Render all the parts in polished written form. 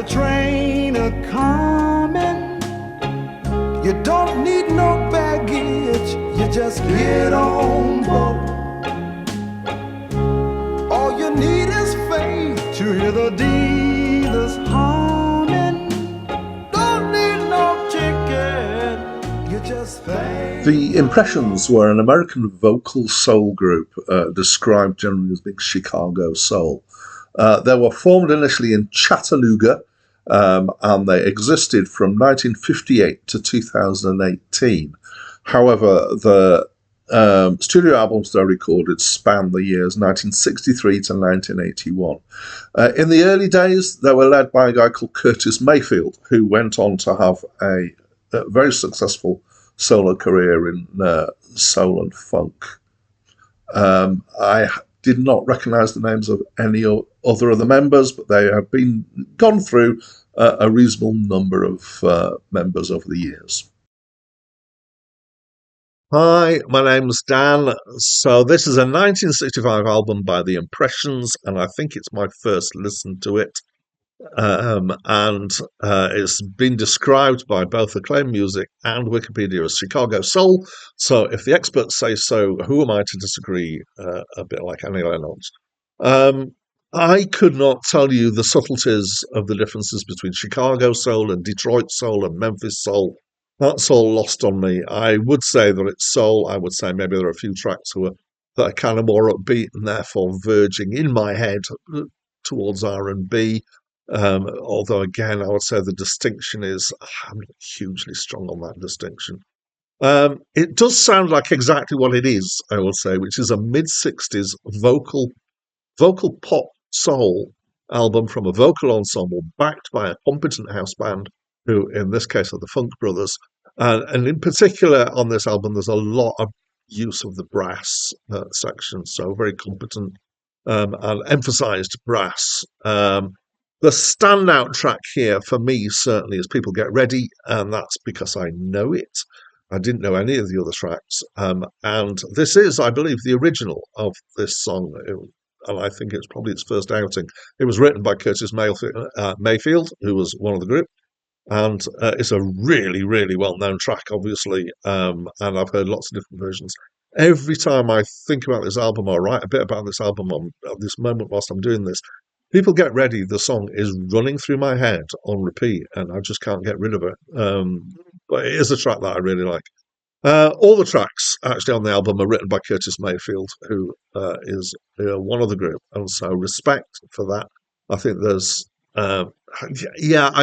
a train a-coming. You don't need no baggage, you just get on board. All you need is faith to hear the dealers humming. Don't need no ticket, you just pay. The Impressions were an American vocal soul group described generally as being Chicago soul. They were formed initially in Chattanooga, and they existed from 1958 to 2018. However, the studio albums they recorded span the years 1963 to 1981. In the early days, they were led by a guy called Curtis Mayfield, who went on to have a very successful solo career in soul and funk. I did not recognise the names of any other of the members, but they have gone through a reasonable number of members over the years. Hi, my name's Dan. So this is a 1965 album by The Impressions, and I think it's my first listen to it. And it's been described by both Acclaimed Music and Wikipedia as Chicago Soul. So if the experts say so, who am I to disagree? A bit like Annie Lennox. I could not tell you the subtleties of the differences between Chicago Soul and Detroit Soul and Memphis Soul. That's all lost on me. I would say that it's soul. I would say maybe there are a few tracks that are kind of more upbeat and therefore verging in my head towards R&B. Although, again, I would say the distinction is, I'm not hugely strong on that distinction. It does sound like exactly what it is, I will say, which is a mid-60s vocal pop soul album from a vocal ensemble backed by a competent house band, who, in this case, are the Funk Brothers. And in particular, on this album, there's a lot of use of the brass section, so very competent and emphasised brass. The standout track here for me certainly is People Get Ready, and that's because I know it. I didn't know any of the other tracks. And this is, I believe, the original of this song, and I think it's probably its first outing. It was written by Curtis Mayfield, who was one of the group, and it's a really, really well-known track, obviously, and I've heard lots of different versions. Every time I think about this album or write a bit about this album at this moment whilst I'm doing this, People Get Ready, the song is running through my head on repeat, and I just can't get rid of it. But it is a track that I really like. All the tracks actually on the album are written by Curtis Mayfield, who is one of the group, and so respect for that. I think there's, I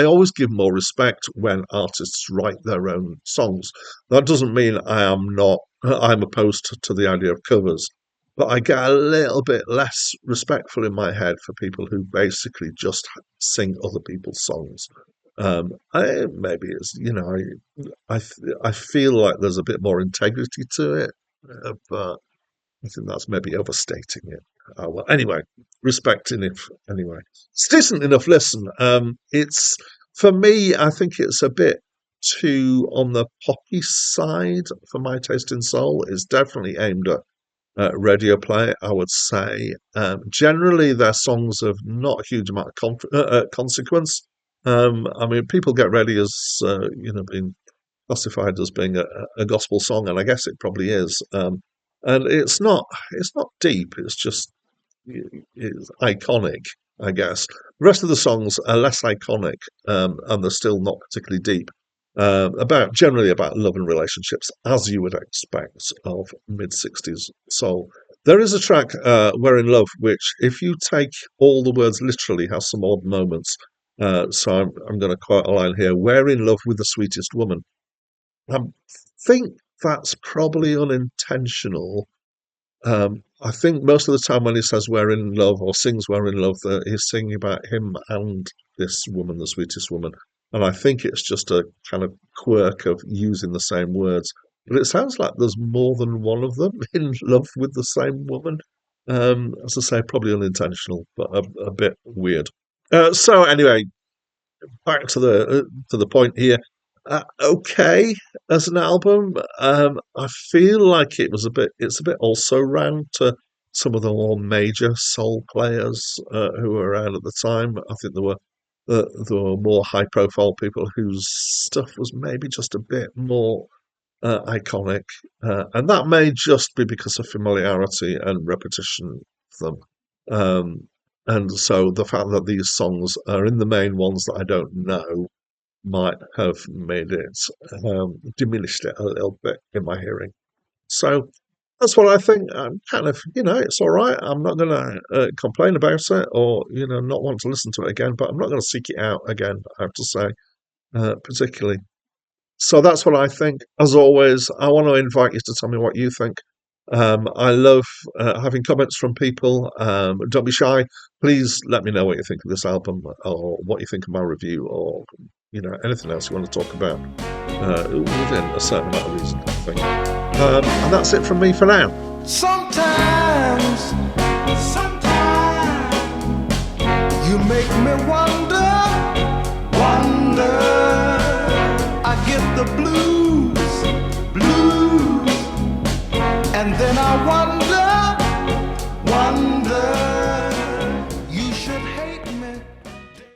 always give more respect when artists write their own songs. That doesn't mean I'm opposed to the idea of covers, but I get a little bit less respectful in my head for people who basically just sing other people's songs. Maybe it's, I feel like there's a bit more integrity to it, but I think that's maybe overstating it. Well, anyway, respecting it anyway. It's decent enough listen. It's, for me, I think it's a bit too on the poppy side for my taste in soul. It's definitely aimed at radio play, I would say. Generally, their songs have not a huge amount of consequence. I mean, People Get Ready has, been classified as being a gospel song, and I guess it probably is. And it's not deep. It's just it's iconic, I guess. The rest of the songs are less iconic, and they're still not particularly deep. Generally about love and relationships, as you would expect of mid-60s soul. There is a track, We're in Love, which, if you take all the words literally, has some odd moments. So I'm going to quote a line here: "We're in love with the sweetest woman." I think that's probably unintentional. I think most of the time when he says "we're in love" or sings "we're in love," he's singing about him and this woman, the sweetest woman. And I think it's just a kind of quirk of using the same words. But it sounds like there's more than one of them in love with the same woman. As I say, probably unintentional, but a bit weird. So anyway, back to the point here. Okay, as an album, I feel like it's a bit also ran to some of the more major soul players who were around at the time. I think there were there were more high-profile people whose stuff was maybe just a bit more iconic, and that may just be because of familiarity and repetition of them. Um, and so the fact that these songs are in the main ones that I don't know might have made it diminished it a little bit in my hearing. So that's what I think. I'm kind of, it's all right. I'm not going to complain about it or, not want to listen to it again, but I'm not going to seek it out again, I have to say, particularly. So that's what I think. As always, I want to invite you to tell me what you think. I love having comments from people. Don't be shy. Please let me know what you think of this album or what you think of my review or, anything else you want to talk about within a certain amount of reason, I think. And that's it from me for now. Sometimes you make me wonder. I get the blues, and then I wonder.